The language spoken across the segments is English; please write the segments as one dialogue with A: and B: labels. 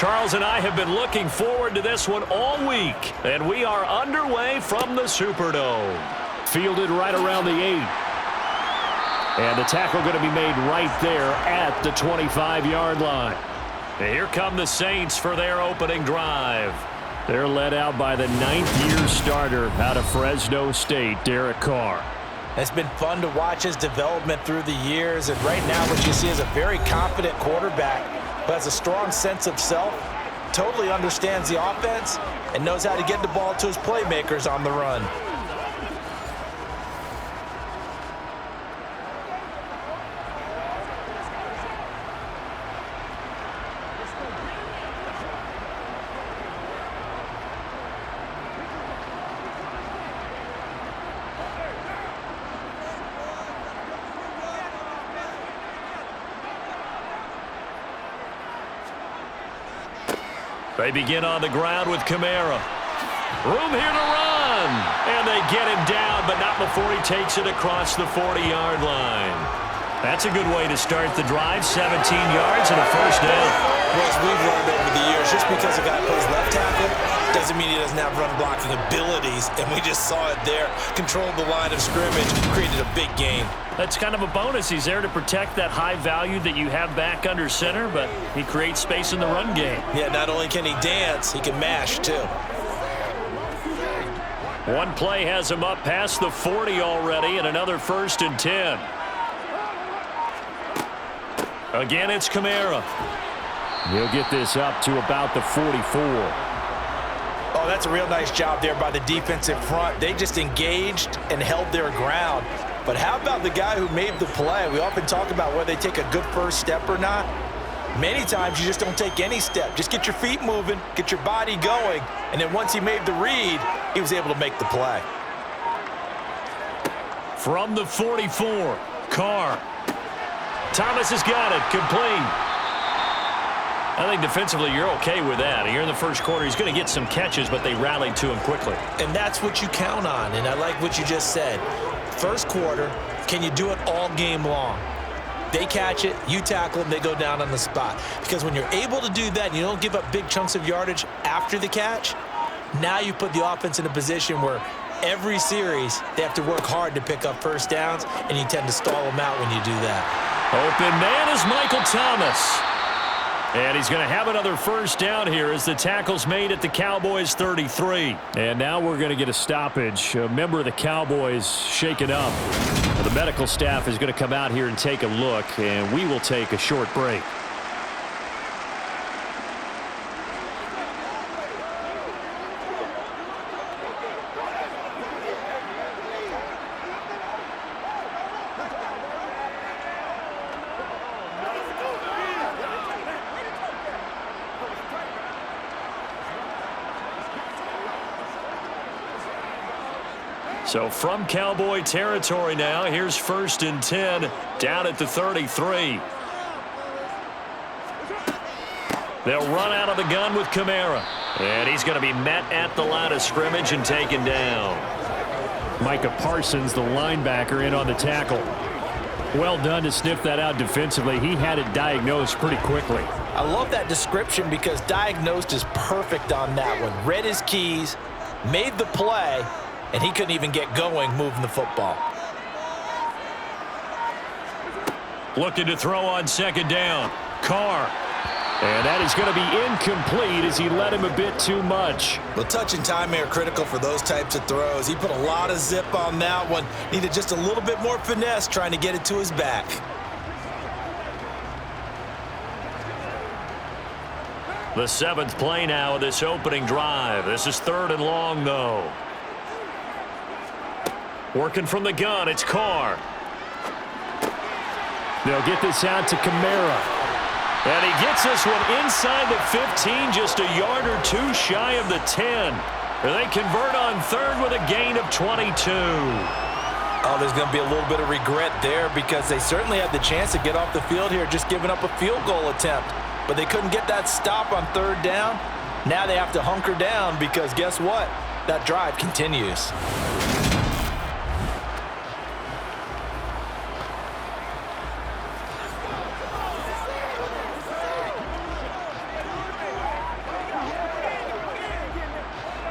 A: Charles and I have been looking forward to this one all week, and we are underway from the Superdome. Fielded right around the 8. And the tackle going to be made right there at the 25-yard line. And here come the Saints for their opening drive. They're led out by the 9th-year starter out of Fresno State, Derek Carr.
B: It's been fun to watch his development through the years, and right now what you see is a very confident quarterback who has a strong sense of self, totally understands the offense, and knows how to get the ball to his playmakers on the run.
A: They begin on the ground with Kamara. Room here to run. And they get him down, but not before he takes it across the 40-yard line. That's a good way to start the drive. 17 yards and a first down.
B: Well, as we've learned over the years, just because a guy plays left tackle doesn't mean he doesn't have run-blocking abilities. And we just saw it there. Controlled the line of scrimmage, created a big gain.
A: That's kind of a bonus. He's there to protect that high value that you have back under center, but he creates space in the run game.
B: Yeah, not only can he dance, he can mash, too.
A: One play has him up past the 40 already, and another 1st and 10. Again, it's Kamara. He'll get this up to about the 44.
B: Oh, that's a real nice job there by the defensive front. They just engaged and held their ground. But how about the guy who made the play? We often talk about whether they take a good first step or not. Many times you just don't take any step. Just get your feet moving, get your body going, and then once he made the read, he was able to make the play.
A: From the 44, Carr. Thomas has got it, complete. I think defensively you're okay with that. Here in the first quarter, he's going to get some catches, but they rallied to him quickly.
B: And that's what you count on, and I like what you just said. First quarter, can you do it all game long? They catch it, you tackle them, they go down on the spot. Because when you're able to do that and you don't give up big chunks of yardage after the catch, now you put the offense in a position where every series they have to work hard to pick up first downs, and you tend to stall them out when you do that.
A: Open man is Michael Thomas. And he's going to have another first down here as the tackle's made at the Cowboys 33. And now we're going to get a stoppage. A member of the Cowboys shaken up. The medical staff is going to come out here and take a look, and we will take a short break. So from Cowboy territory now, here's 1st and 10 down at the 33. They'll run out of the gun with Kamara. And he's going to be met at the line of scrimmage and taken down. Micah Parsons, the linebacker, in on the tackle. Well done to sniff that out defensively. He had it diagnosed pretty quickly.
B: I love that description because diagnosed is perfect on that one. Read his keys, made the play, and he couldn't even get going moving the football.
A: Looking to throw on 2nd down. Carr. And that is going to be incomplete as he led him a bit too much.
B: Well, touch and time are critical for those types of throws. He put a lot of zip on that one. Needed just a little bit more finesse trying to get it to his back.
A: The 7th play now of this opening drive. This is 3rd and long, though. Working from the gun, it's Carr. They'll get this out to Kamara. And he gets this one inside the 15, just a yard or two shy of the 10. They convert on 3rd with a gain of 22.
B: Oh, there's going to be a little bit of regret there because they certainly had the chance to get off the field here, just giving up a field goal attempt. But they couldn't get that stop on 3rd down. Now they have to hunker down because guess what? That drive continues.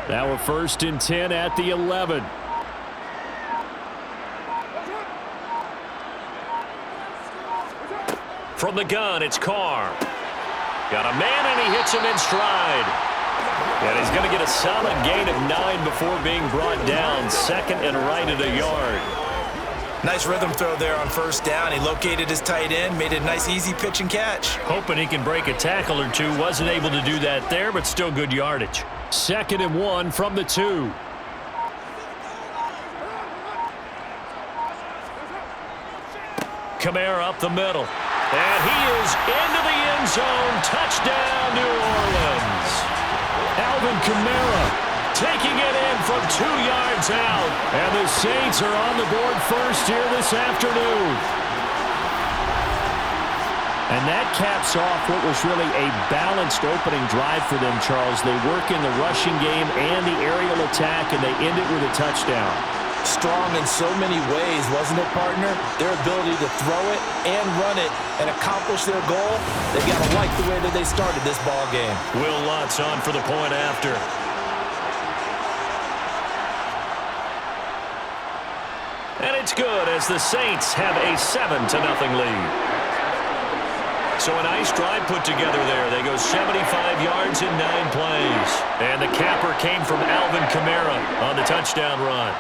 A: Now a 1st and 10 at the 11. From the gun, it's Carr. Got a man, and he hits him in stride. And he's going to get a solid gain of 9 before being brought down. 2nd and right at a yard.
B: Nice rhythm throw there on 1st down. He located his tight end, made it a nice, easy pitch and catch.
A: Hoping he can break a tackle or two. Wasn't able to do that there, but still good yardage. 2nd and 1 from the 2. Kamara up the middle. And he is into the end zone. Touchdown, New Orleans. Alvin Kamara taking it in from 2 yards out. And the Saints are on the board first here this afternoon. And that caps off what was really a balanced opening drive for them, Charles. They work in the rushing game and the aerial attack, and they end it with a touchdown.
B: Strong in so many ways, wasn't it, partner? Their ability to throw it and run it and accomplish their goal, they've got to like the way that they started this ball game.
A: Will Lutz on for the point after. And it's good as the Saints have a 7-0 lead. So a nice drive put together there. They go 75 yards in 9 plays. And the capper came from Alvin Kamara on the touchdown run.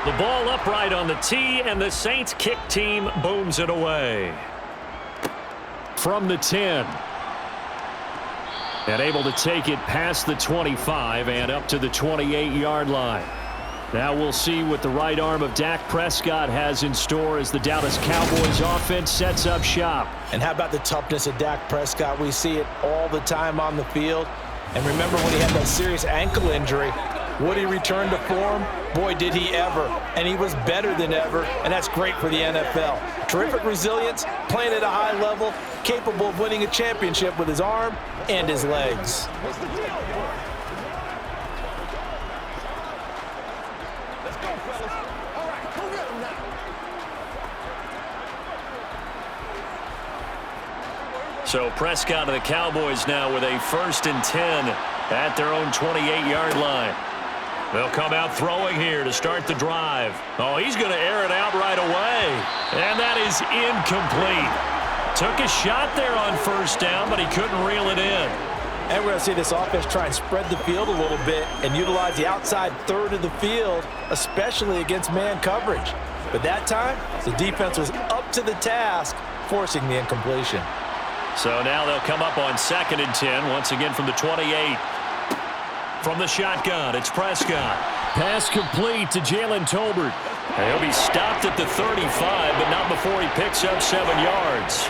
A: The ball upright on the tee, and the Saints kick team booms it away. From the 10. And able to take it past the 25 and up to the 28-yard line. Now we'll see what the right arm of Dak Prescott has in store as the Dallas Cowboys offense sets up shop.
B: And how about the toughness of Dak Prescott? We see it all the time on the field. And remember when he had that serious ankle injury, would he return to form? Boy, did he ever. And he was better than ever, and that's great for the NFL. Terrific resilience, playing at a high level, capable of winning a championship with his arm and his legs.
A: So Prescott of the Cowboys now with a 1st and 10 at their own 28-yard line. They'll come out throwing here to start the drive. Oh, he's going to air it out right away. And that is incomplete. Took a shot there on 1st down, but he couldn't reel it in.
B: And we're going to see this offense try and spread the field a little bit and utilize the outside third of the field, especially against man coverage. But that time, the defense was up to the task, forcing the incompletion.
A: So now they'll come up on 2nd and 10, once again from the 28. From the shotgun, it's Prescott. Pass complete to Jalen Tolbert. He'll be stopped at the 35, but not before he picks up 7 yards.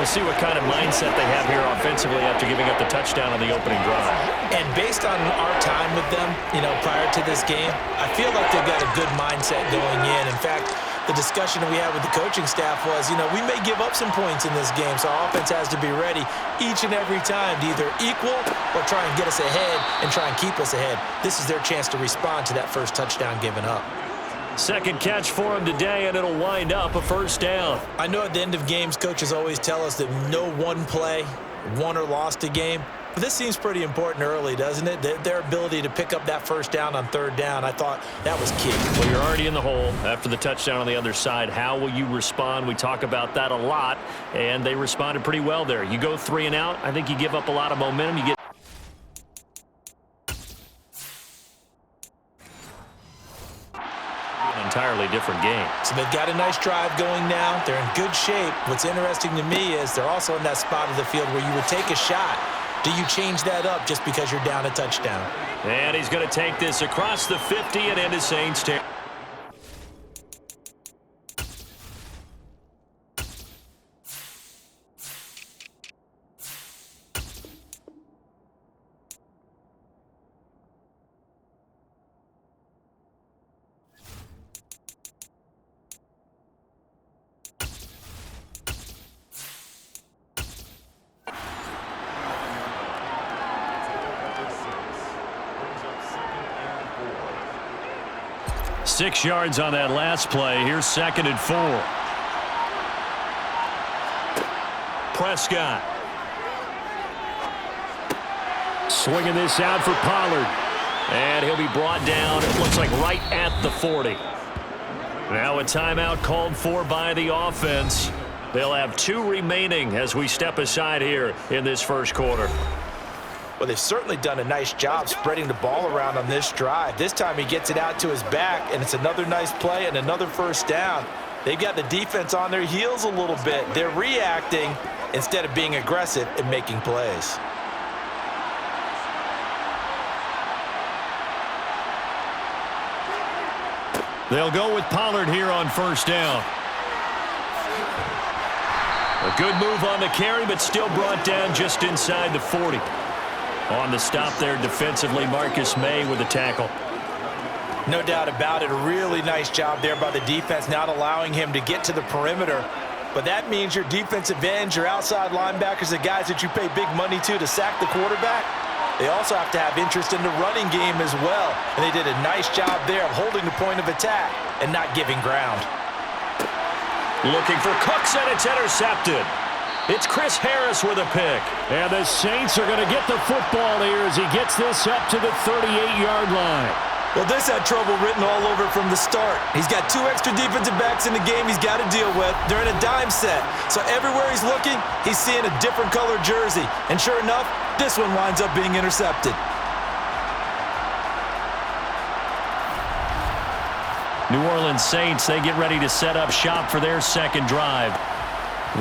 A: We'll see what kind of mindset they have here offensively after giving up the touchdown on the opening drive.
B: And based on our time with them, prior to this game, I feel like they've got a good mindset going in. In fact, the discussion we had with the coaching staff was, we may give up some points in this game, so our offense has to be ready each and every time to either equal or try and get us ahead and try and keep us ahead. This is their chance to respond to that first touchdown given up.
A: Second catch for him today, and it'll wind up a 1st down.
B: I know at the end of games, coaches always tell us that no one play won or lost a game. But this seems pretty important early, doesn't it? Their ability to pick up that 1st down on 3rd down, I thought that was key.
A: Well, you're already in the hole after the touchdown on the other side. How will you respond? We talk about that a lot, and they responded pretty well there. You go 3 and out, I think you give up a lot of momentum. You get an entirely different game.
B: So they've got a nice drive going now. They're in good shape. What's interesting to me is they're also in that spot of the field where you would take a shot. Do you change that up just because you're down a touchdown?
A: And he's going to take this across the 50 and into Saints territory. 6 yards on that last play. Here's 2nd and 4. Prescott. Swinging this out for Pollard. And he'll be brought down, it looks like right at the 40. Now a timeout called for by the offense. They'll have 2 remaining as we step aside here in this first quarter.
B: Well, they've certainly done a nice job spreading the ball around on this drive. This time he gets it out to his back, and it's another nice play and another first down. They've got the defense on their heels a little bit. They're reacting instead of being aggressive and making plays.
A: They'll go with Pollard here on first down. A good move on the carry, but still brought down just inside the 40. On the stop there defensively, Marcus May with the tackle.
B: No doubt about it. A really nice job there by the defense, not allowing him to get to the perimeter. But that means your defensive ends, your outside linebackers, the guys that you pay big money to sack the quarterback, they also have to have interest in the running game as well. And they did a nice job there of holding the point of attack and not giving ground.
A: Looking for Cooks, and it's intercepted. It's Chris Harris with a pick. And the Saints are going to get the football here as he gets this up to the 38-yard line.
B: Well, this had trouble written all over it from the start. He's got 2 extra defensive backs in the game he's got to deal with. They're in a dime set. So everywhere he's looking, he's seeing a different colored jersey. And sure enough, this one winds up being intercepted.
A: New Orleans Saints, they get ready to set up shop for their second drive.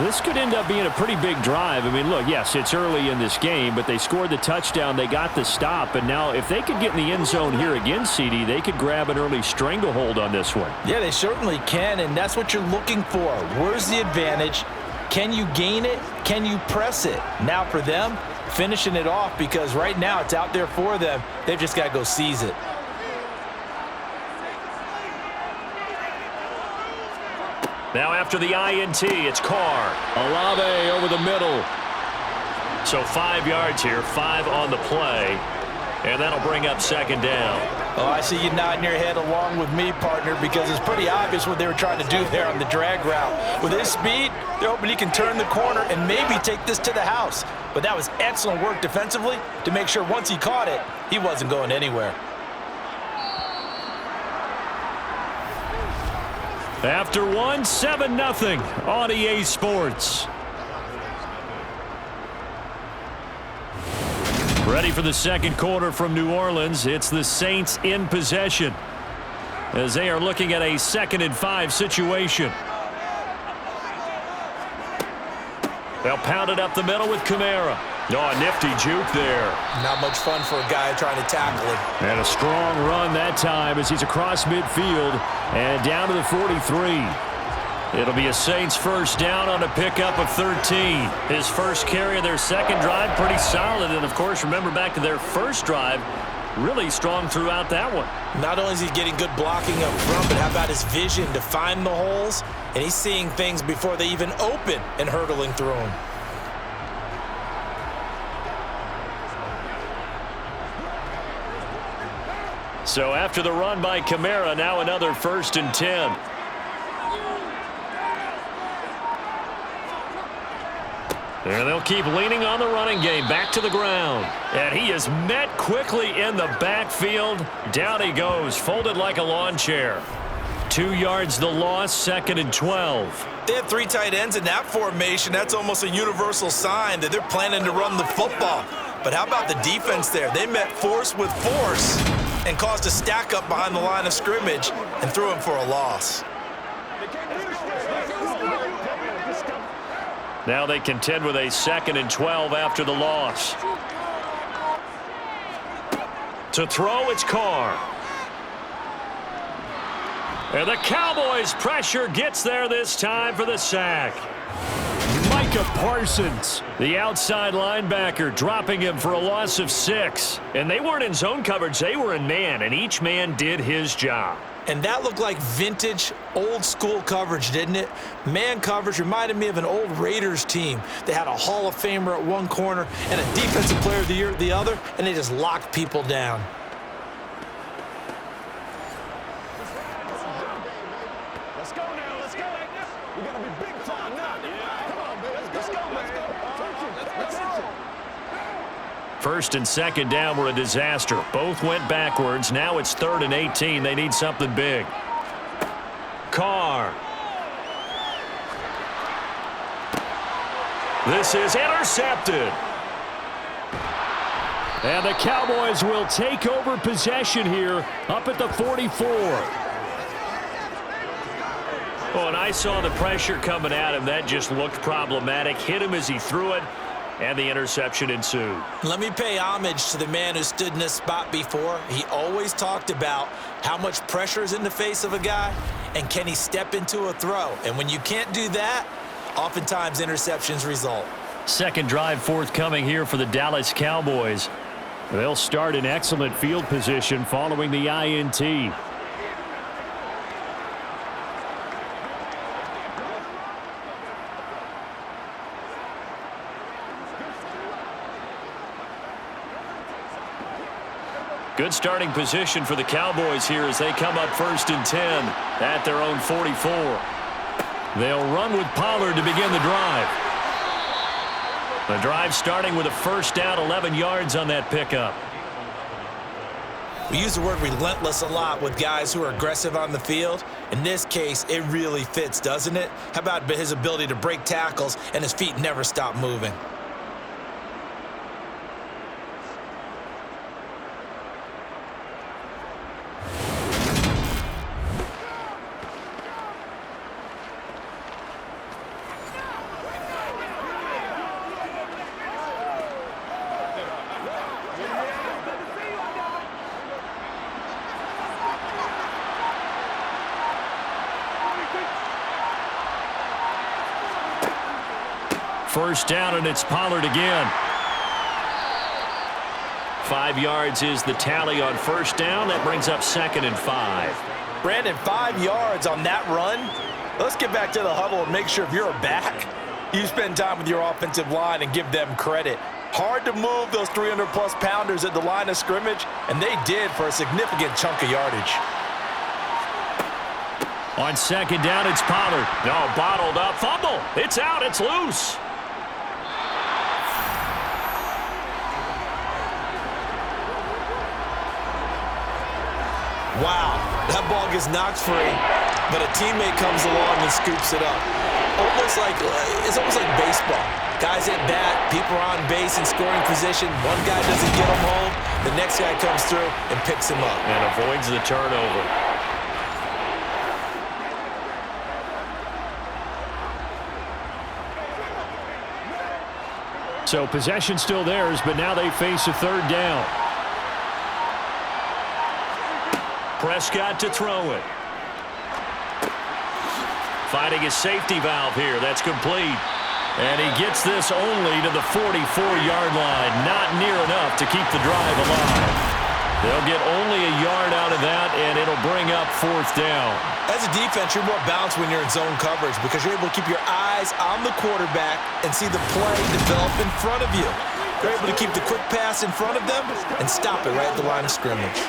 A: This could end up being a pretty big drive. I mean, look, yes, it's early in this game, but they scored the touchdown, they got the stop, and now if they could get in the end zone here again, CD, they could grab an early stranglehold on this one.
B: Yeah, they certainly can, and that's what you're looking for. Where's the advantage? Can you gain it? Can you press it? Now for them, finishing it off, because right now it's out there for them. They've just got to go seize it.
A: Now after the INT, it's Carr. Olave over the middle. So 5 yards here, 5 on the play. And that'll bring up second down.
B: Oh, I see you nodding your head along with me, partner, because it's pretty obvious what they were trying to do there on the drag route. With his speed, they're hoping he can turn the corner and maybe take this to the house. But that was excellent work defensively to make sure once he caught it, he wasn't going anywhere.
A: After 1, 7-0 on EA Sports. Ready for the second quarter from New Orleans. It's the Saints in possession as they are looking at a 2nd and 5 situation. They'll pound it up the middle with Kamara. Oh, a nifty juke there.
B: Not much fun for a guy trying to tackle him.
A: And a strong run that time as he's across midfield and down to the 43. It'll be a Saints first down on a pickup of 13. His first carry of their second drive, pretty solid. And, of course, remember back to their first drive, really strong throughout that one.
B: Not only is he getting good blocking up front, but how about his vision to find the holes? And he's seeing things before they even open and hurtling through them.
A: So after the run by Kamara, now another 1st and 10. And they'll keep leaning on the running game. Back to the ground. And he is met quickly in the backfield. Down he goes, folded like a lawn chair. 2 yards the loss, 2nd and 12.
B: They have 3 tight ends in that formation. That's almost a universal sign that they're planning to run the football. But how about the defense there? They met force with force and caused a stack up behind the line of scrimmage and threw him for a loss.
A: Now they contend with a 2nd and 12 after the loss. To throw, it's Carr. And the Cowboys pressure gets there this time for the sack. Micah Parsons, the outside linebacker, dropping him for a loss of 6. And they weren't in zone coverage, they were in man, and each man did his job.
B: And that looked like vintage, old-school coverage, didn't it? Man coverage reminded me of an old Raiders team. They had a Hall of Famer at one corner and a Defensive Player of the Year at the other, and they just locked people down.
A: First and second down were a disaster. Both went backwards. Now it's 3rd and 18. They need something big. Carr. This is intercepted. And the Cowboys will take over possession here up at the 44. Oh, and I saw the pressure coming at him. That just looked problematic. Hit him as he threw it, and the interception ensued.
B: Let me pay homage to the man who stood in this spot before. He always talked about how much pressure is in the face of a guy, and can he step into a throw. And when you can't do that, oftentimes interceptions result.
A: Second drive forthcoming here for the Dallas Cowboys. They'll start in excellent field position following the INT. Good starting position for the Cowboys here as they come up 1st and 10 at their own 44. They'll run with Pollard to begin the drive. The drive starting with a first down, 11 yards on that pickup.
B: We use the word relentless a lot with guys who are aggressive on the field. In this case, it really fits, doesn't it? How about his ability to break tackles and his feet never stop moving?
A: First down, and it's Pollard again. 5 yards is the tally on first down. That brings up 2nd and 5.
B: Brandon, 5 yards on that run. Let's get back to the huddle and make sure if you're a back, you spend time with your offensive line and give them credit. Hard to move those 300-plus pounders at the line of scrimmage, and they did for a significant chunk of yardage.
A: On second down, it's Pollard. No, bottled up. Fumble. It's out. It's loose.
B: Wow, that ball gets knocked free, but a teammate comes along and scoops it up. It's almost like baseball. Guys at bat, people are on base in scoring position. One guy doesn't get him home, the next guy comes through and picks him up.
A: And avoids the turnover. So possession still theirs, but now they face a 3rd down. Prescott to throw it. Finding his safety valve here. That's complete. And he gets this only to the 44-yard line. Not near enough to keep the drive alive. They'll get only a yard out of that, and it'll bring up 4th down.
B: As a defense, you're more balanced when you're in zone coverage because you're able to keep your eyes on the quarterback and see the play develop in front of you. You're able to keep the quick pass in front of them and stop it right at the line of scrimmage.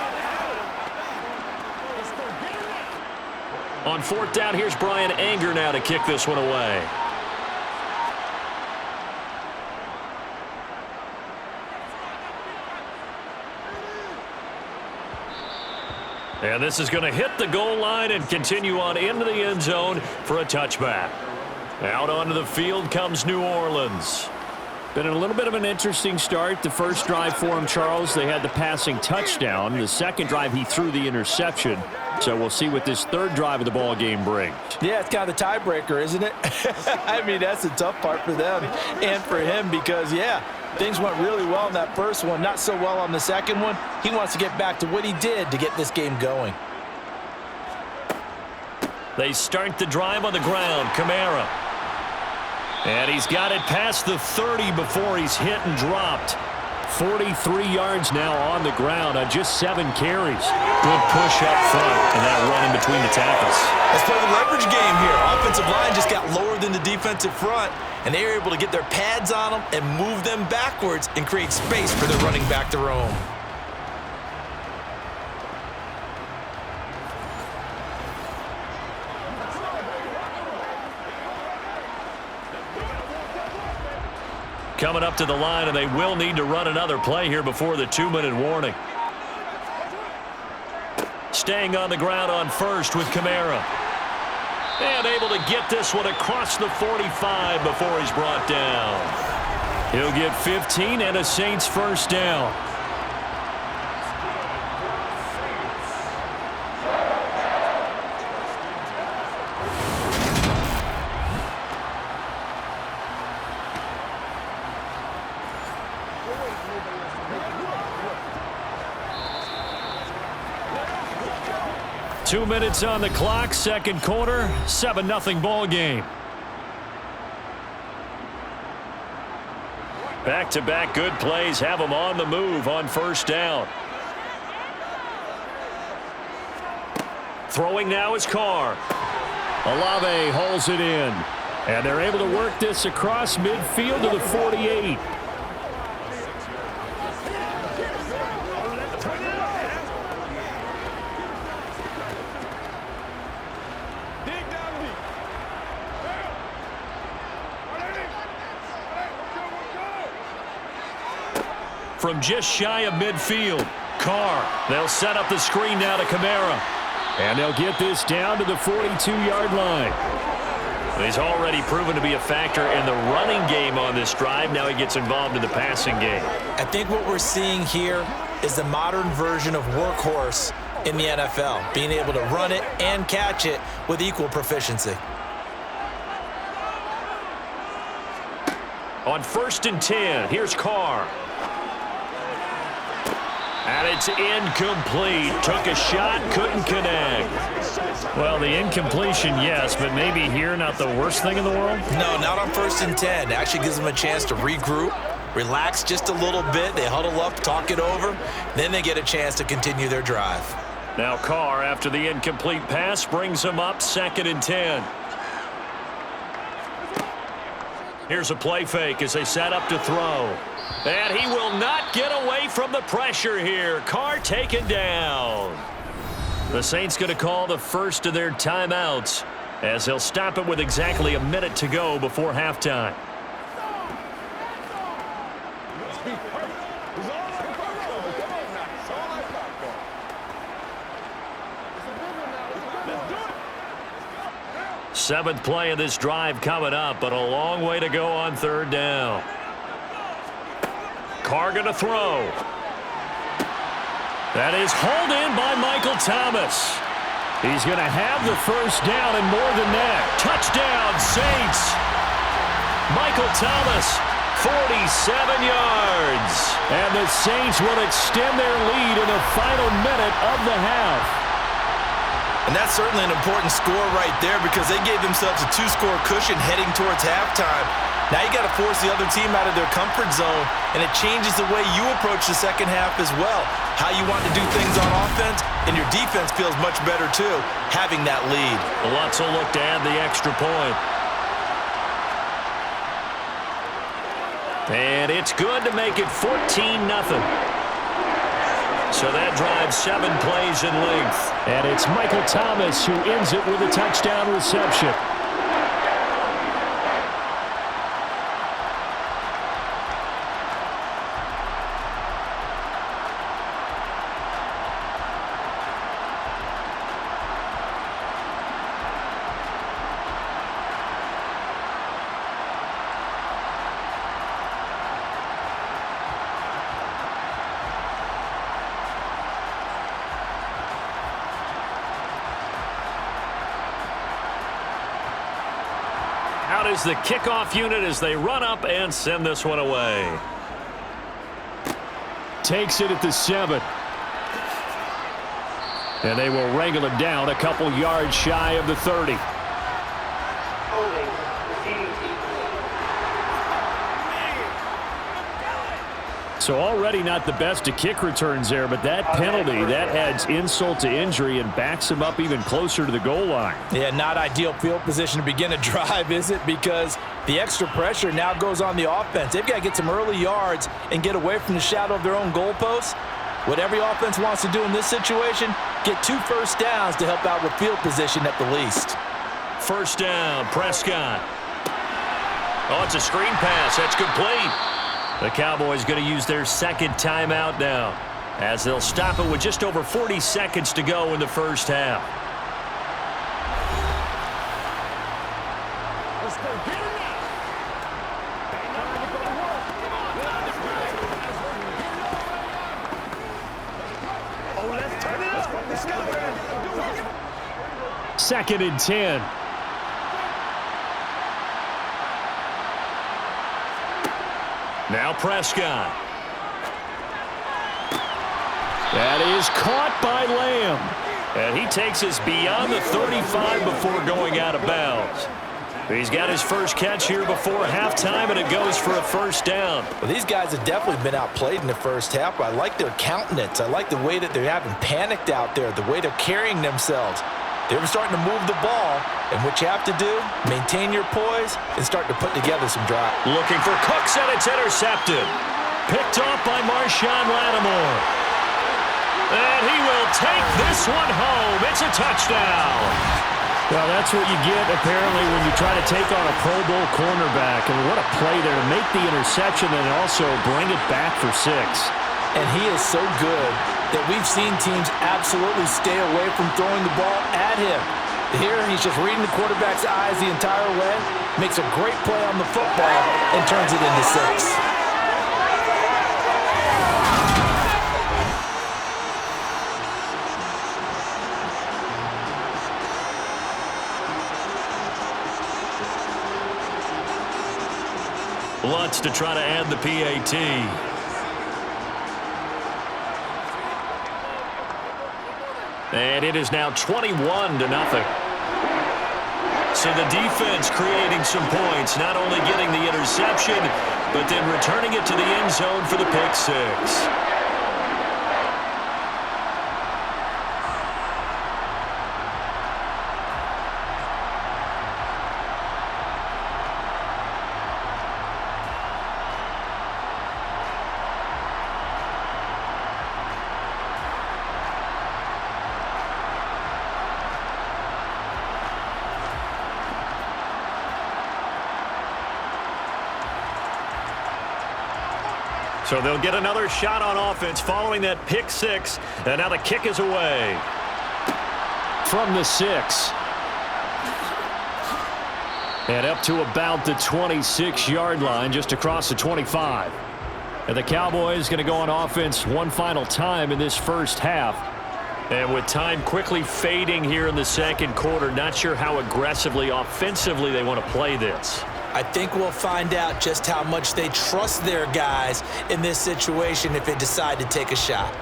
A: On 4th down, here's Brian Anger now to kick this one away. And this is going to hit the goal line and continue on into the end zone for a touchback. Out onto the field comes New Orleans. Been a little bit of an interesting start. The first drive for him, Charles, they had the passing touchdown. The second drive, he threw the interception. So we'll see what this 3rd drive of the ball game brings.
B: Yeah, it's kind of the tiebreaker, isn't it? I mean, that's the tough part for them and for him because, yeah, things went really well in that first one, not so well on the second one. He wants to get back to what he did to get this game going.
A: They start the drive on the ground. Kamara. And he's got it past the 30 before he's hit and dropped. 43 yards now on the ground on just 7 carries. Good push up front and that run in between the tackles.
B: Let's play the leverage game here. Offensive line just got lower than the defensive front, and they were able to get their pads on them and move them backwards and create space for their running back to roam.
A: coming up to the line, and they will need to run another play here before the 2-minute warning. Staying on the ground on first with Kamara. And able to get this one across the 45 before he's brought down. He'll get 15 and a Saints first down. Two minutes on the clock, second quarter, 7-0 ball game. Back-to-back good plays have them on the move on first down. Throwing now is Carr. Olave holds it in. And they're able to work this across midfield to the 48. From just shy of midfield, Carr. They'll set up the screen now to Kamara. And they'll get this down to the 42-yard line. He's already proven to be a factor in the running game on this drive. Now he gets involved in the passing game.
B: I think what we're seeing here is the modern version of workhorse in the NFL, being able to run it and catch it with equal proficiency.
A: On 1st and 10, here's Carr. And it's incomplete. Took a shot, couldn't connect. Well, the incompletion, yes, but maybe here not the worst thing in the world?
B: No, not on 1st and 10. It actually gives them a chance to regroup, relax just a little bit. They huddle up, talk it over. Then they get a chance to continue their drive.
A: Now Carr, after the incomplete pass, brings him up 2nd and 10. Here's a play fake as they set up to throw. And he will not get away from the pressure here. Carr taken down. The Saints going to call the first of their timeouts as they'll stop it with exactly a minute to go before halftime. Seventh play of this drive coming up, but a long way to go on 3rd down. Carr going to throw. That is hauled in by Michael Thomas. He's going to have the first down and more than that. Touchdown, Saints. Michael Thomas, 47 yards. And the Saints will extend their lead in the final minute of the half.
B: And that's certainly an important score right there because they gave themselves a 2-score cushion heading towards halftime. Now you got to force the other team out of their comfort zone, and it changes the way you approach the second half as well. How you want to do things on offense, and your defense feels much better too, having that lead.
A: Lots of look to add the extra point. And it's good to make it 14-0. So that drives 7 plays in length. And it's Michael Thomas who ends it with a touchdown reception. Out is the kickoff unit as they run up and send this one away. Takes it at the 7. And they will wrangle it down a couple yards shy of the 30. So already not the best of kick returns there, but that penalty, that adds insult to injury and backs him up even closer to the goal line.
B: Yeah, not ideal field position to begin a drive, is it? Because the extra pressure now goes on the offense. They've got to get some early yards and get away from the shadow of their own goalposts. What every offense wants to do in this situation, get 2 first downs to help out with field position at the least.
A: First down, Prescott. Oh, it's a screen pass. That's complete. The Cowboys going to use their second timeout now, as they'll stop it with just over 40 seconds to go in the first half.
C: Let's go get him now. Oh, let's turn it up. Let's go, man.
A: 2nd and 10. Now Prescott. That is caught by Lamb. And he takes us beyond the 35 before going out of bounds. He's got his first catch here before halftime, and it goes for a first down.
B: Well, these guys have definitely been outplayed in the first half. I like their countenance. I like the way that they're having panicked out there, the way they're carrying themselves. They're starting to move the ball, and what you have to do, maintain your poise and start to put together some drive.
A: Looking for Cooks, and it's intercepted. Picked off by Marshawn Lattimore. And he will take this one home. It's a touchdown. Well, that's what you get, apparently, when you try to take on a Pro Bowl cornerback. And what a play there to make the interception and also bring it back for 6.
B: And he is so good that we've seen teams absolutely stay away from throwing the ball at him. Here, he's just reading the quarterback's eyes the entire way, makes a great play on the football, and turns it into 6.
A: Lutz to try to add the PAT. And it is now 21-0. So the defense creating some points, not only getting the interception, but then returning it to the end zone for the pick 6. So they'll get another shot on offense following that pick 6. And now the kick is away. From the 6. And up to about the 26-yard line, just across the 25. And the Cowboys going to go on offense one final time in this first half. And with time quickly fading here in the second quarter, not sure how aggressively, offensively they want to play this.
B: I think we'll find out just how much they trust their guys in this situation if they decide to take a shot.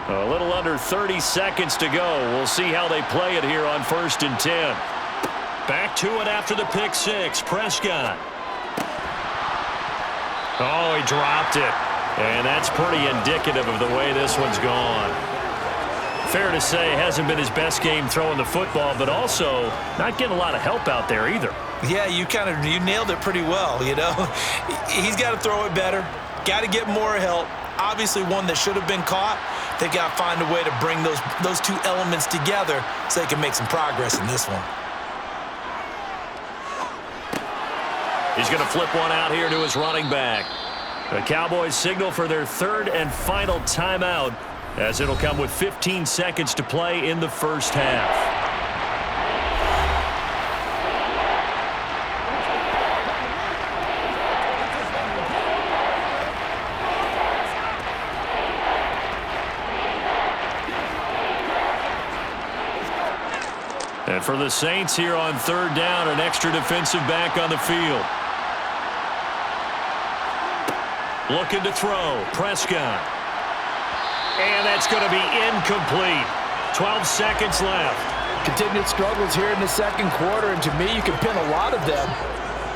A: A little under 30 seconds to go. We'll see how they play it here on 1st and 10. Back to it after the pick 6. Prescott. Oh, he dropped it. And that's pretty indicative of the way this one's gone. Fair to say, hasn't been his best game throwing the football, but also not getting a lot of help out there either.
B: Yeah, you nailed it pretty well, you know. He's got to throw it better, got to get more help. Obviously one that should have been caught. They got to find a way to bring those two elements together so they can make some progress in this one.
A: He's going to flip one out here to his running back. The Cowboys signal for their 3rd and final timeout, as it'll come with 15 seconds to play in the first half. And for the Saints here on 3rd down, an extra defensive back on the field. Looking to throw. Prescott. And that's going to be incomplete. 12 seconds left.
D: Continued struggles here in the second quarter, and to me, you can pin a lot of them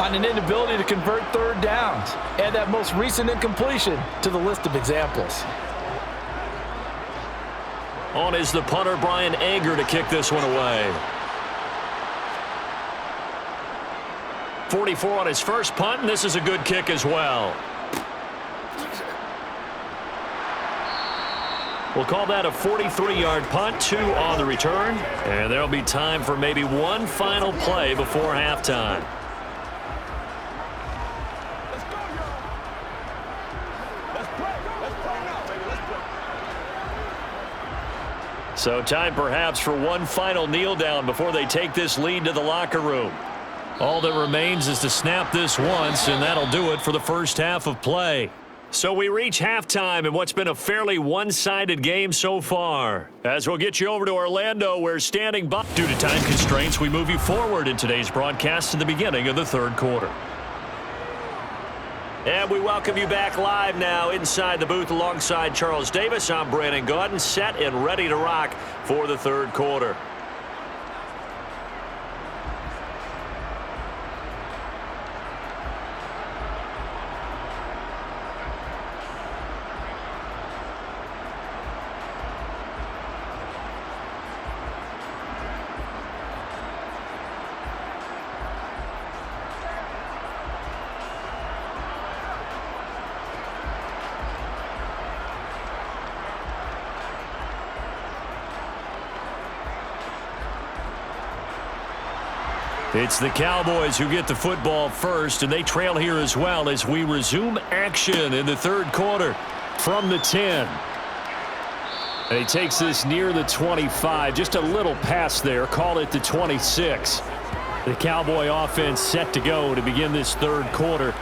D: on an inability to convert 3rd downs. Add that most recent incompletion to the list of examples.
A: On is the punter, Brian Ager, to kick this one away. 44 on his first punt, and this is a good kick as well. We'll call that a 43-yard punt, 2 on the return. And there'll be time for maybe one final play before halftime. So time perhaps for one final kneel down before they take this lead to the locker room. All that remains is to snap this once, and that'll do it for the first half of play. So we reach halftime in what's been a fairly one-sided game so far. As we'll get you over to Orlando, we're standing by. Due to time constraints, we move you forward in today's broadcast to the beginning of the third quarter. And we welcome you back live now inside the booth alongside Charles Davis. I'm Brandon Gaudin, set and ready to rock for the third quarter. It's the Cowboys who get the football first, and they trail here as well as we resume action in the third quarter from the 10. And he takes this near the 25, just a little pass there, call it the 26. The Cowboy offense set to go to begin this third quarter.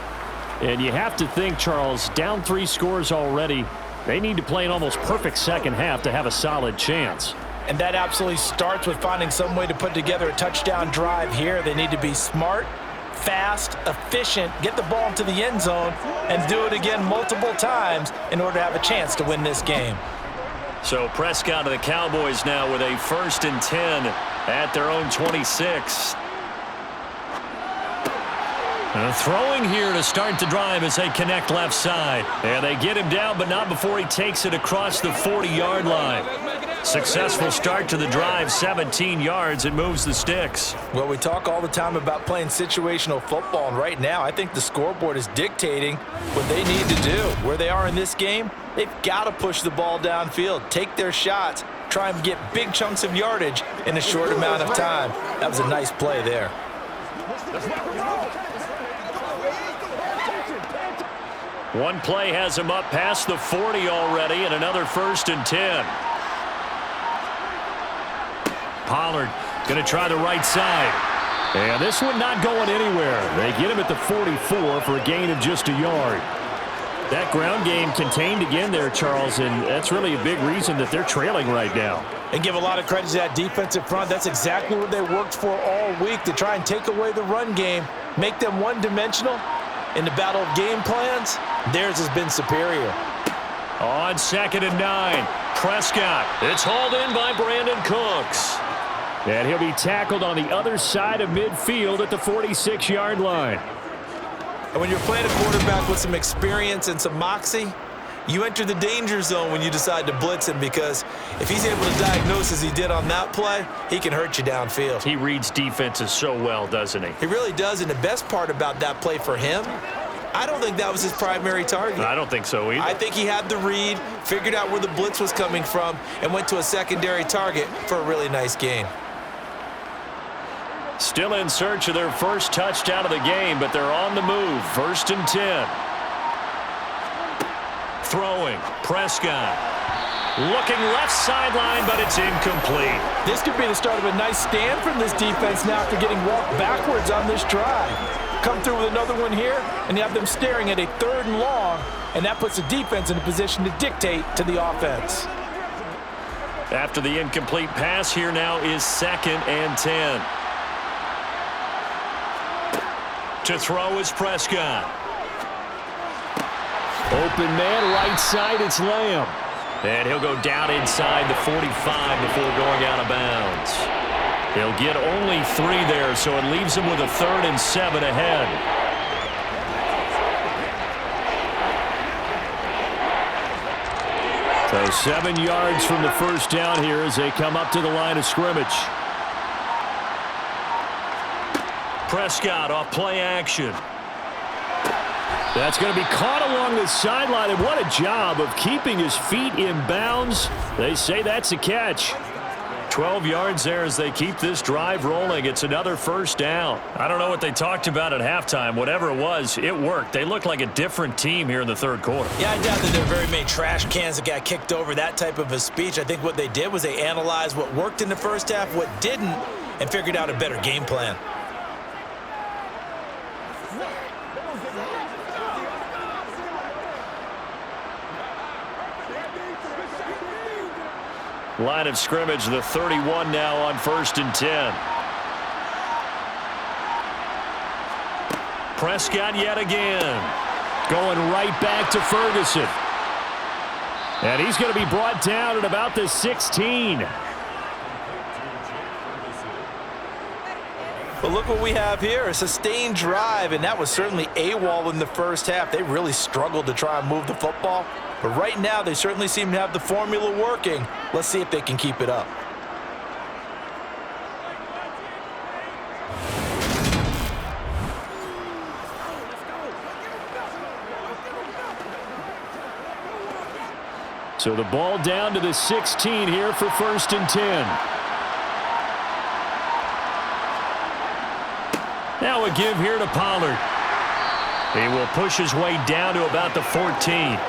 A: And you have to think, Charles, down 3 scores already. They need to play an almost perfect second half to have a solid chance.
D: And that absolutely starts with finding some way to put together a touchdown drive here. They need to be smart, fast, efficient, get the ball into the end zone, and do it again multiple times in order to have a chance to win this game.
A: So Prescott of the Cowboys now with a 1st and 10 at their own 26. Throwing here to start the drive as they connect left side. And they get him down, but not before he takes it across the 40-yard line. Successful start to the drive, 17 yards, and moves the sticks.
D: Well, we talk all the time about playing situational football, and right now I think the scoreboard is dictating what they need to do. Where they are in this game, they've got to push the ball downfield, take their shots, try and get big chunks of yardage in a short amount of time. That was a nice play there.
A: One play has him up past the 40 already, and another 1st and 10. Pollard going to try the right side. And this one not going anywhere. They get him at the 44 for a gain of just a yard. That ground game contained again there, Charles, and that's really a big reason that they're trailing right now.
D: And give a lot of credit to that defensive front. That's exactly what they worked for all week, to try and take away the run game, make them one-dimensional. In the battle of game plans, theirs has been superior.
A: On 2nd and 9, Prescott. It's hauled in by Brandon Cooks. And he'll be tackled on the other side of midfield at the 46-yard line.
B: And when you're playing a quarterback with some experience and some moxie, you enter the danger zone when you decide to blitz him, because if he's able to diagnose as he did on that play, he can hurt you downfield.
A: He reads defenses so well, doesn't he?
B: He really does, and the best part about that play for him, I don't think that was his primary target.
A: I don't think so either.
B: I think he had the read, figured out where the blitz was coming from, and went to a secondary target for a really nice gain.
A: Still in search of their first touchdown of the game, but they're on the move. 1st and 10. Throwing, Prescott. Looking left sideline, but it's incomplete.
D: This could be the start of a nice stand from this defense now after getting walked backwards on this drive. Come through with another one here, and you have them staring at a 3rd and long, and that puts the defense in a position to dictate to the offense.
A: After the incomplete pass, here now is 2nd and 10. To throw is Prescott. Open man, right side, it's Lamb. And he'll go down inside the 45 before going out of bounds. He'll get only 3 there, so it leaves him with a 3rd and 7 ahead. So 7 yards from the first down here as they come up to the line of scrimmage. Prescott off play action. That's going to be caught along the sideline, and what a job of keeping his feet in bounds. They say that's a catch. 12 yards there as they keep this drive rolling. It's another first down. I don't know what they talked about at halftime. Whatever it was, it worked. They look like a different team here in the third quarter.
B: Yeah, I doubt that there are very many trash cans that got kicked over, that type of a speech. I think what they did was they analyzed what worked in the first half, what didn't, and figured out a better game plan.
A: Line of scrimmage, the 31 now on 1st and 10. Prescott yet again. Going right back to Ferguson. And he's going to be brought down at about the 16.
D: But look what we have here, a sustained drive, and that was certainly AWOL in the first half. They really struggled to try and move the football. But right now, they certainly seem to have the formula working. Let's see if they can keep it up.
A: So the ball down to the 16 here for 1st and 10. Now a give here to Pollard. He will push his way down to about the 14.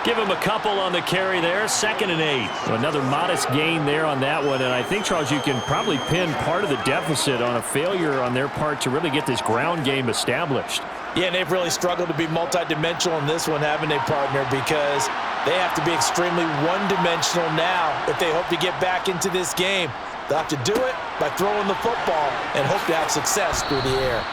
A: Give him a couple on the carry there. 2nd and 8. So another modest gain there on that one. And I think, Charles, you can probably pin part of the deficit on a failure on their part to really get this ground game established.
B: Yeah, and they've really struggled to be multidimensional in this one, haven't they, partner? Because they have to be extremely one-dimensional now if they hope to get back into this game. They'll have to do it by throwing the football and hope to have success through the air.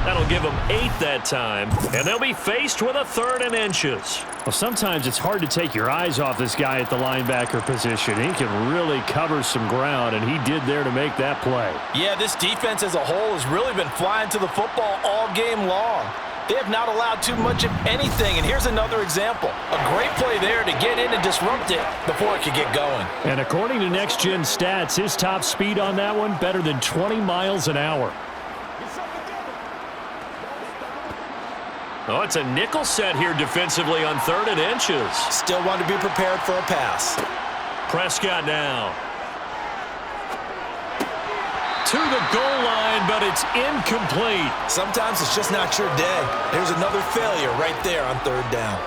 A: That'll give them 8 that time, and they'll be faced with a 3rd and inches. Well, sometimes it's hard to take your eyes off this guy at the linebacker position. He can really cover some ground, and he did there to make that play.
D: Yeah, this defense as a whole has really been flying to the football all game long. They have not allowed too much of anything, and here's another example. A great play there to get in and disrupt it before it could get going.
A: And according to Next Gen Stats, his top speed on that one, better than 20 miles an hour. Oh, it's a nickel set here defensively on 3rd and inches.
B: Still want to be prepared for a pass.
A: Prescott now. To the goal line, but it's incomplete.
B: Sometimes it's just not your day. There's another failure right there on 3rd down.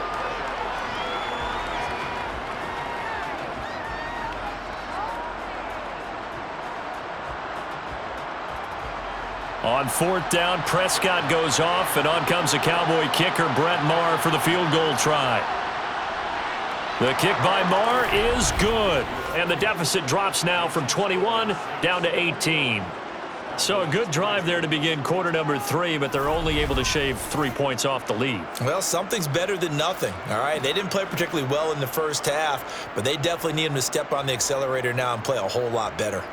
A: On 4th down, Prescott goes off, and on comes the Cowboy kicker, Brett Maher, for the field goal try. The kick by Maher is good, and the deficit drops now from 21 down to 18. So a good drive there to begin quarter number 3, but they're only able to shave 3 points off the lead.
B: Well, something's better than nothing, all right? They didn't play particularly well in the first half, but they definitely need them to step on the accelerator now and play a whole lot better.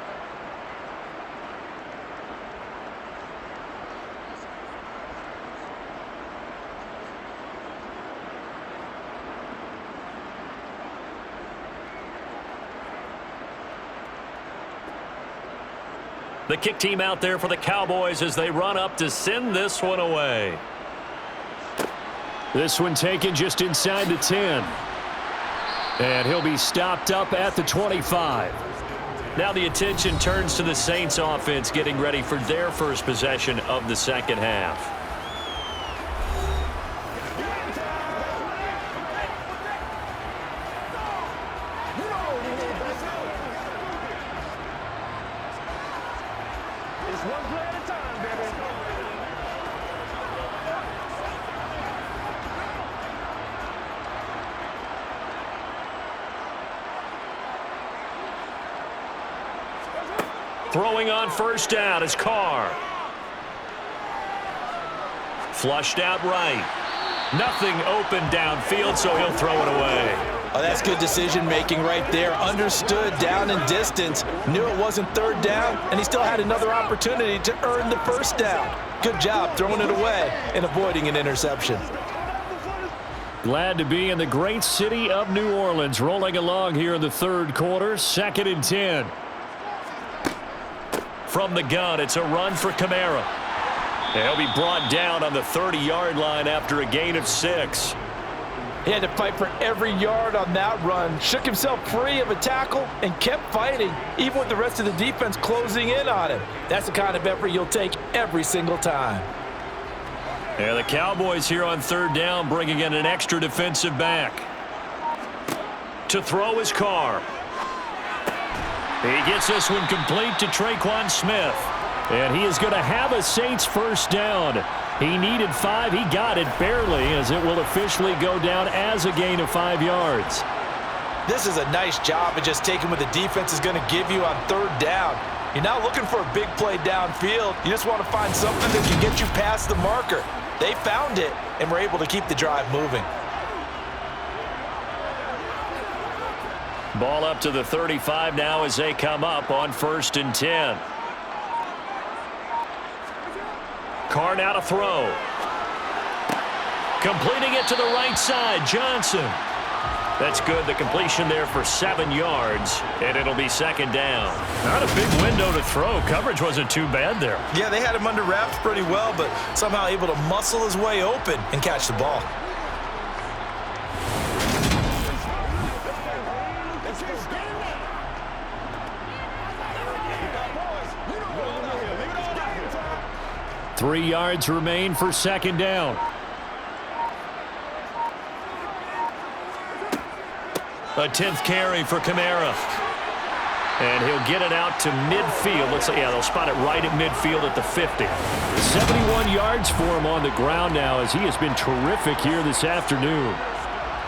A: The kick team out there for the Cowboys as they run up to send this one away. This one taken just inside the 10. And he'll be stopped up at the 25. Now the attention turns to the Saints offense getting ready for their first possession of the second half. Throwing on 1st down is Carr. Flushed out right. Nothing open downfield, so he'll throw it away.
B: Oh, that's good decision-making right there. Understood down and distance. Knew it wasn't 3rd down, and he still had another opportunity to earn the 1st down. Good job throwing it away and avoiding an interception.
A: Glad to be in the great city of New Orleans, rolling along here in the 3rd quarter. 2nd and 10. From the gun, it's a run for Kamara. He'll be brought down on the 30-yard line after a gain of 6.
D: He had to fight for every yard on that run, shook himself free of a tackle, and kept fighting, even with the rest of the defense closing in on him. That's the kind of effort you'll take every single time.
A: And the Cowboys here on 3rd down, bringing in an extra defensive back. To throw is Carr. He gets this one complete to Traquan Smith. And he is going to have a Saints first down. He needed 5. He got it barely, as it will officially go down as a gain of 5 yards.
D: This is a nice job of just taking what the defense is going to give you on 3rd down. You're not looking for a big play downfield. You just want to find something that can get you past the marker. They found it and were able to keep the drive moving.
A: Ball up to the 35 now as they come up on 1st and 10. Carr now to throw. Completing it to the right side, Johnson. That's good. The completion there for 7 yards, and it'll be 2nd down. Not a big window to throw. Coverage wasn't too bad there.
D: Yeah, they had him under wraps pretty well, but somehow able to muscle his way open and catch the ball.
A: Three yards remain for 2nd down. A 10th carry for Kamara. And he'll get it out to midfield. Looks like, yeah, they'll spot it right at midfield at the 50. 71 yards for him on the ground now, as he has been terrific here this afternoon.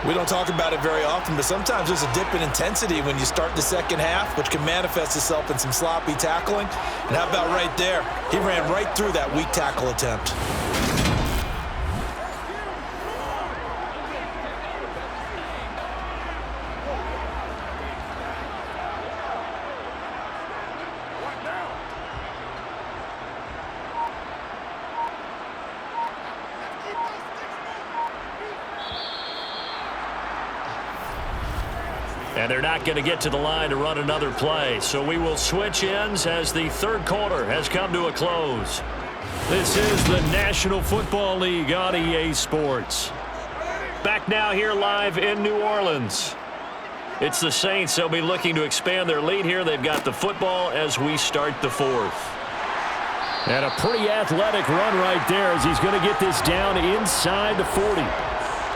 D: We don't talk about it very often, but sometimes there's a dip in intensity when you start the second half, which can manifest itself in some sloppy tackling. And how about right there? He ran right through that weak tackle attempt.
A: And they're not going to get to the line to run another play. So we will switch ends as the 3rd quarter has come to a close. This is the National Football League on EA Sports. Back now here live in New Orleans. It's the Saints. They'll be looking to expand their lead here. They've got the football as we start the 4th. And a pretty athletic run right there as he's going to get this down inside the 40.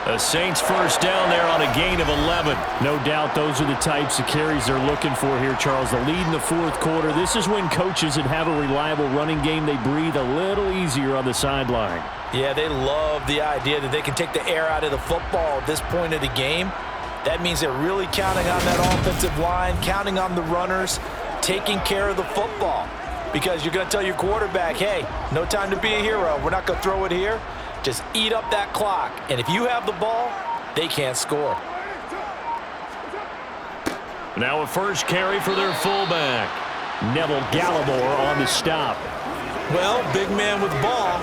A: A Saints first down there on a gain of 11. No doubt those are the types of carries they're looking for here, Charles. The lead in the 4th quarter. This is when coaches that have a reliable running game, they breathe a little easier on the sideline.
D: Yeah, they love the idea that they can take the air out of the football at this point of the game. That means they're really counting on that offensive line, counting on the runners, taking care of the football. Because you're going to tell your quarterback, hey, no time to be a hero. We're not going to throw it here. Just eat up that clock. And if you have the ball, they can't score.
A: Now a first carry for their fullback. Neville Gallimore on the stop.
D: Well, big man with ball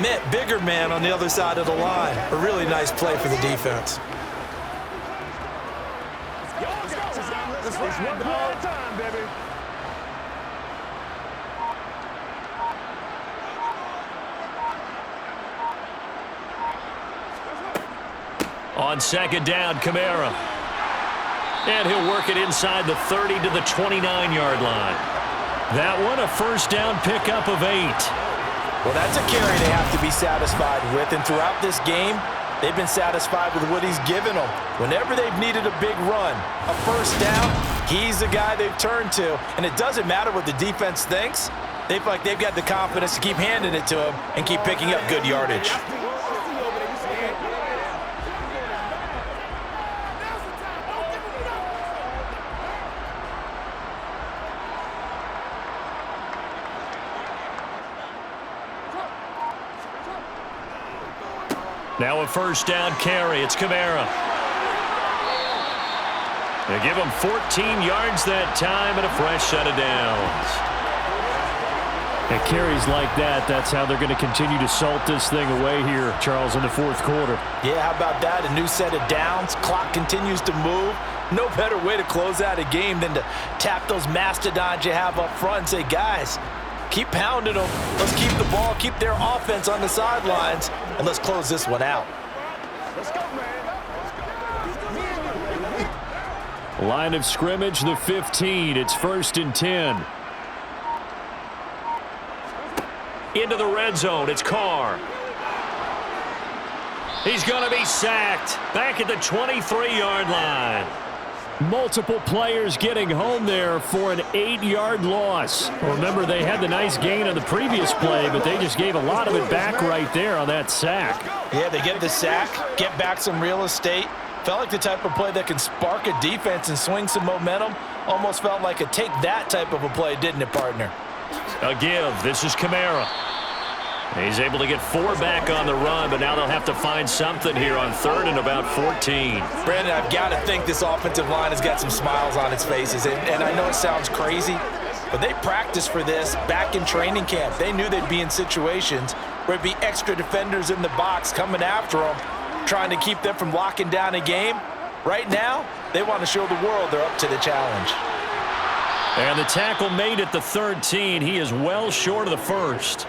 D: met bigger man on the other side of the line. A really nice play for the defense.
C: Let's one play at a time, baby.
A: On 2nd down, Kamara. And he'll work it inside the 30 to the 29-yard line. That one, a first down pickup of 8.
D: Well, that's a carry they have to be satisfied with. And throughout this game, they've been satisfied with what he's given them. Whenever they've needed a big run, a first down, he's the guy they've turned to. And it doesn't matter what the defense thinks. They feel like they've got the confidence to keep handing it to him and keep picking up good yardage.
A: Now a first down carry. It's Kamara. They give him 14 yards that time and a fresh set of downs. And carries like that, that's how they're going to continue to salt this thing away here, Charles, in the 4th quarter.
D: Yeah, how about that? A new set of downs. Clock continues to move. No better way to close out a game than to tap those mastodons you have up front and say, guys, Keep pounding them. Let's keep the ball, keep their offense on the sidelines, and let's close this one out.
C: Let's go, man.
A: Line of scrimmage, the 15. It's 1st and 10. Into the red zone. It's Carr. He's going to be sacked. Back at the 23-yard line. Multiple players getting home there for an 8-yard loss. Remember, they had the nice gain on the previous play, but they just gave a lot of it back right there on that sack.
D: Yeah, they get the sack, get back some real estate. Felt like the type of play that can spark a defense and swing some momentum. Almost felt like a take that type of a play, didn't it, partner?
A: A give. This is Kamara. He's able to get 4 back on the run, but now they'll have to find something here on 3rd and about 14.
D: Brandon, I've got to think this offensive line has got some smiles on its faces. And I know it sounds crazy, but they practiced for this back in training camp. They knew they'd be in situations where it'd be extra defenders in the box coming after them, trying to keep them from locking down a game. Right now, they want to show the world they're up to the challenge.
A: And the tackle made at the 13. He is well short of the first.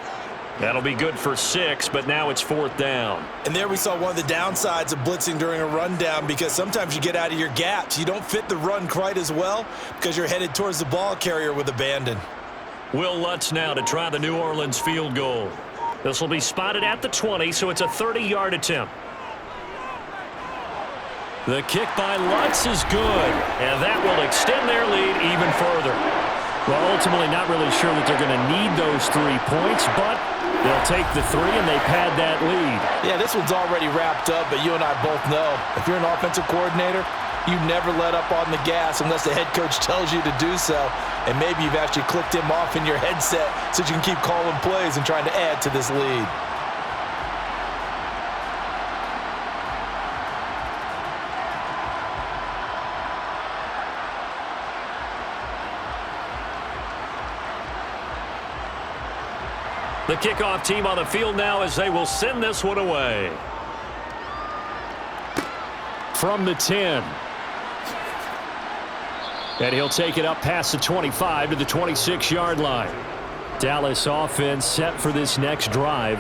A: That'll be good for 6, but now it's 4th down.
B: And there we saw one of the downsides of blitzing during a rundown, because sometimes you get out of your gaps. You don't fit the run quite as well because you're headed towards the ball carrier with abandon.
A: Will Lutz now to try the New Orleans field goal. This will be spotted at the 20, so it's a 30-yard attempt. The kick by Lutz is good, and that will extend their lead even further. Well, ultimately not really sure that they're going to need those 3 points, but they'll take the 3 and they pad that lead.
D: Yeah, this one's already wrapped up, but you and I both know if you're an offensive coordinator, you never let up on the gas unless the head coach tells you to do so. And maybe you've actually clicked him off in your headset so you can keep calling plays and trying to add to this lead.
A: The kickoff team on the field now as they will send this one away. From the 10. And he'll take it up past the 25 to the 26-yard line. Dallas offense set for this next drive.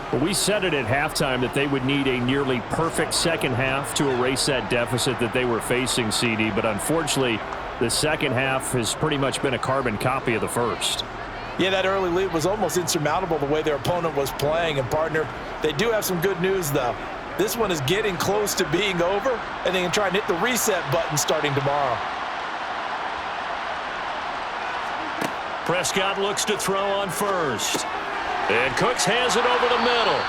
A: But we said it at halftime that they would need a nearly perfect second half to erase that deficit that they were facing, CD. But unfortunately, the second half has pretty much been a carbon copy of the first.
D: Yeah, that early lead was almost insurmountable the way their opponent was playing. And, partner, they do have some good news, though. This one is getting close to being over, and they can try and hit the reset button starting tomorrow.
A: Prescott looks to throw on first. And Cooks has it over the middle.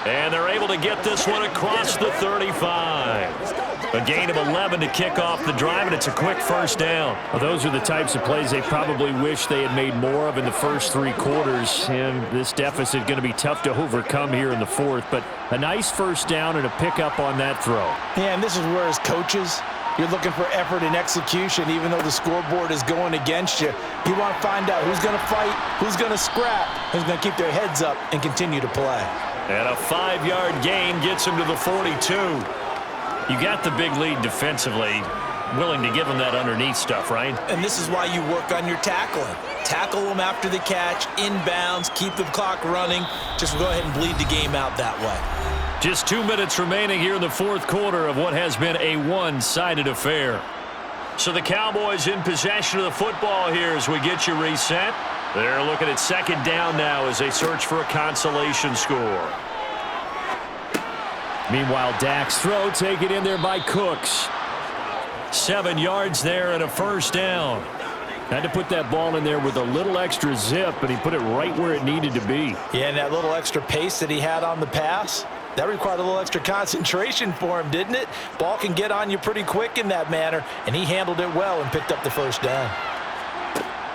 A: And they're able to get this one across the 35. A gain of 11 to kick off the drive, and it's a quick first down. Well, those are the types of plays they probably wish they had made more of in the first 3 quarters. And this deficit going to be tough to overcome here in the 4th. But a nice first down and a pickup on that throw.
D: Yeah, and this is where, as coaches, you're looking for effort and execution, even though the scoreboard is going against you. You want to find out who's going to fight, who's going to scrap, who's going to keep their heads up and continue to play.
A: And a 5-yard gain gets him to the 42. You got the big lead defensively, willing to give them that underneath stuff, right?
B: And this is why you work on your tackling. Tackle them after the catch, inbounds, keep the clock running. Just go ahead and bleed the game out that way.
A: Just 2 minutes remaining here in the 4th quarter of what has been a one-sided affair. So the Cowboys in possession of the football here as we get you reset. They're looking at 2nd down now as they search for a consolation score. Meanwhile, Dak's throw taken in there by Cooks. 7 yards there and a first down. Had to put that ball in there with a little extra zip, but he put it right where it needed to be.
D: Yeah, and that little extra pace that he had on the pass, that required a little extra concentration for him, didn't it? Ball can get on you pretty quick in that manner, and he handled it well and picked up the first down.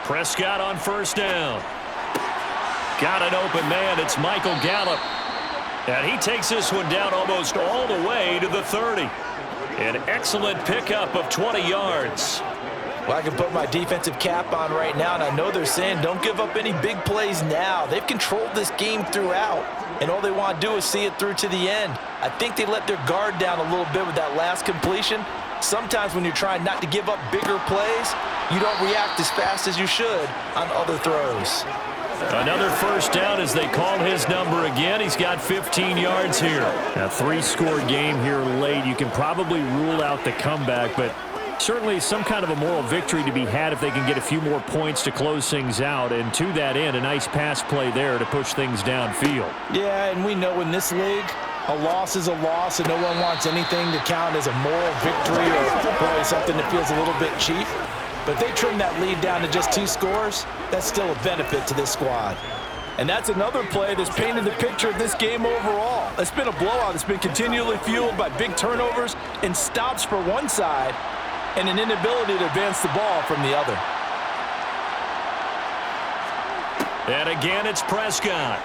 A: Prescott on first down. Got an open man. It's Michael Gallup. And he takes this one down almost all the way to the 30. An excellent pickup of 20 yards.
D: Well, I can put my defensive cap on right now, and I know they're saying don't give up any big plays now. They've controlled this game throughout, and all they want to do is see it through to the end. I think they let their guard down a little bit with that last completion. Sometimes when you're trying not to give up bigger plays, you don't react as fast as you should on other throws.
A: Another first down as they call his number again. He's got 15 yards here. A 3-score game here late. You can probably rule out the comeback, but certainly some kind of a moral victory to be had if they can get a few more points to close things out. And to that end, a nice pass play there to push things downfield.
B: Yeah, and we know in this league, a loss is a loss, and no one wants anything to count as a moral victory or probably something that feels a little bit cheap. But if they trim that lead down to just 2 scores, that's still a benefit to this squad.
D: And that's another play that's painted the picture of this game overall. It's been a blowout. It's been continually fueled by big turnovers and stops for one side and an inability to advance the ball from the other.
A: And again, it's Prescott.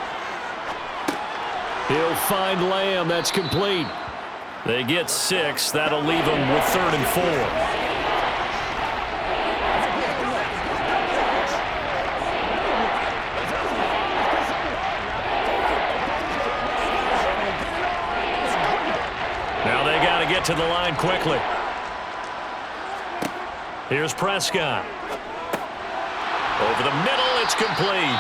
A: He'll find Lamb. That's complete. They get 6. That'll leave them with 3rd and 4. Now they got to get to the line quickly. Here's Prescott. Over the middle, it's complete.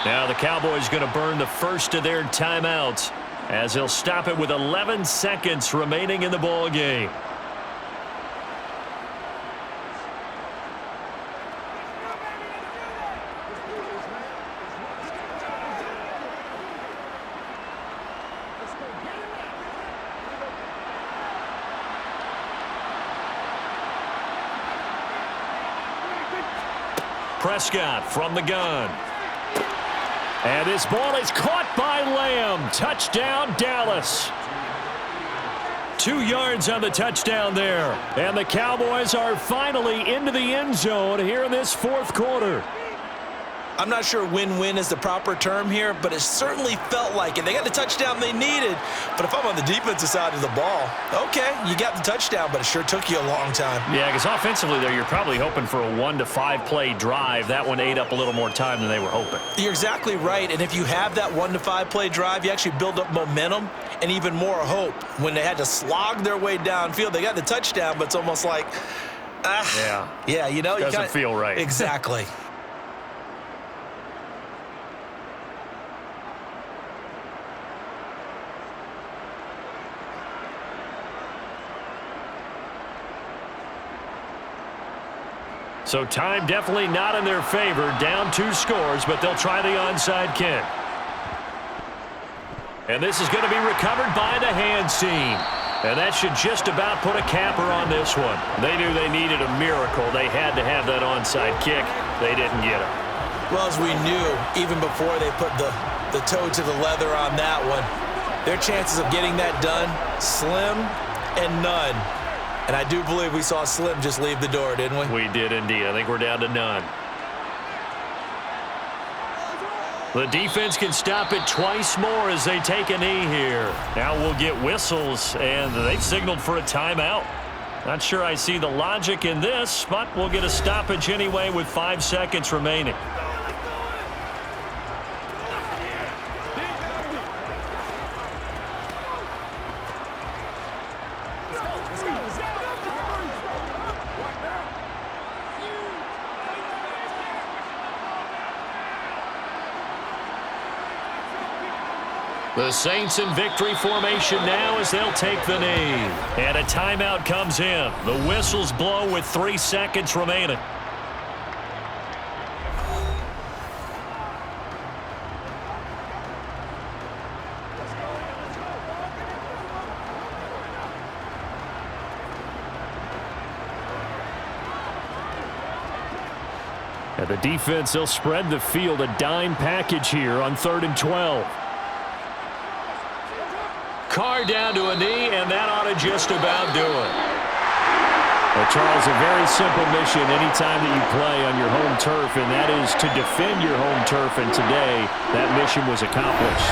A: Now the Cowboys going to burn the first of their timeouts as they'll stop it with 11 seconds remaining in the ball game. Prescott from the gun. And this ball is caught by Lamb. Touchdown, Dallas. 2 yards on the touchdown there. And the Cowboys are finally into the end zone here in this 4th quarter.
B: I'm not sure win-win is the proper term here, but it certainly felt like it. They got the touchdown they needed, but if I'm on the defensive side of the ball, okay, you got the touchdown, but it sure took you a long time.
A: Yeah, because offensively there, you're probably hoping for a 1 to 5 play drive. That one ate up a little more time than they were hoping.
B: You're exactly right, and if you have that 1 to 5 play drive, you actually build up momentum and even more hope. When they had to slog their way downfield, they got the touchdown, but it's almost like, yeah, you know,
A: doesn't feel right.
B: Exactly.
A: So time definitely not in their favor. Down 2 scores, but they'll try the onside kick. And this is going to be recovered by the hands team. And that should just about put a capper on this one. They knew they needed a miracle. They had to have that onside kick. They didn't get it.
B: Well, as we knew, even before they put the toe to the leather on that one, their chances of getting that done, slim and none. And I do believe we saw Slim just leave the door, didn't we?
A: We did indeed. I think we're down to none. The defense can stop it twice more as they take a knee here. Now we'll get whistles, and they've signaled for a timeout. Not sure I see the logic in this, but we'll get a stoppage anyway with 5 seconds remaining. The Saints in victory formation now as they'll take the knee. And a timeout comes in. The whistles blow with 3 seconds remaining. And the defense, they'll spread the field, a dime package here on 3rd and 12. Carr down to a knee, and that ought to just about do it. Well, Charles, a very simple mission anytime that you play on your home turf, and that is to defend your home turf, and today that mission was accomplished.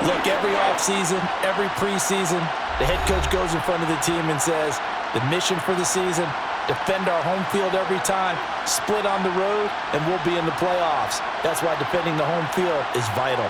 B: Look, every offseason, every preseason, the head coach goes in front of the team and says, the mission for the season, defend our home field every time, split on the road, and we'll be in the playoffs. That's why defending the home field is vital.